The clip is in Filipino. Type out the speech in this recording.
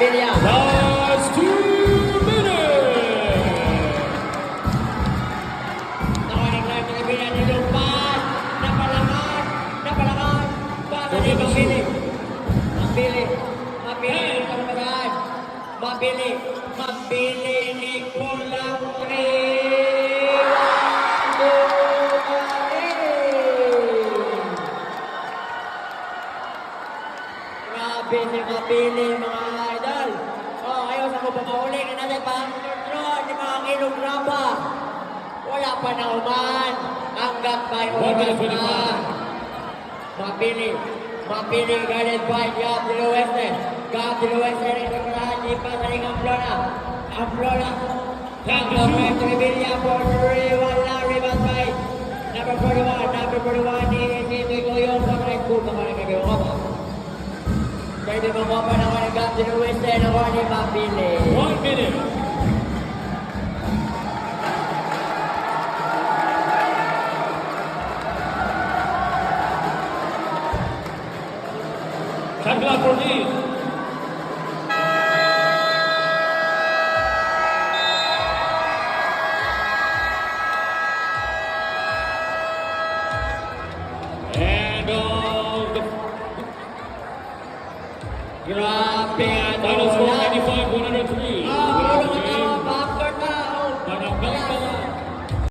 Revilla. Last 2 minutes. Nakareklamo ng Revilla, nilumpan. Napalakan. Basta ni Mapili. Mapili ni Kulang Grabe si Mapili, mga idol. Ayaw sa ko pamauli na natin pang-control ni mga kilograma. Wala pa na uman. Hanggang may oras na. Mapili guided by Gab de Lueste. Gab de Lueste rin sa karahan. Di pa sa ring Amplona. Hanggang kay Trevilla for wala rebound by number 41 ni Jimmy Goyong. Pag-right po naman ang kagawa ko. Pwede makuha naman ang Gab de Lueste na kuha ni Mapili. 1 minute. Shot clock for lead. And Grabe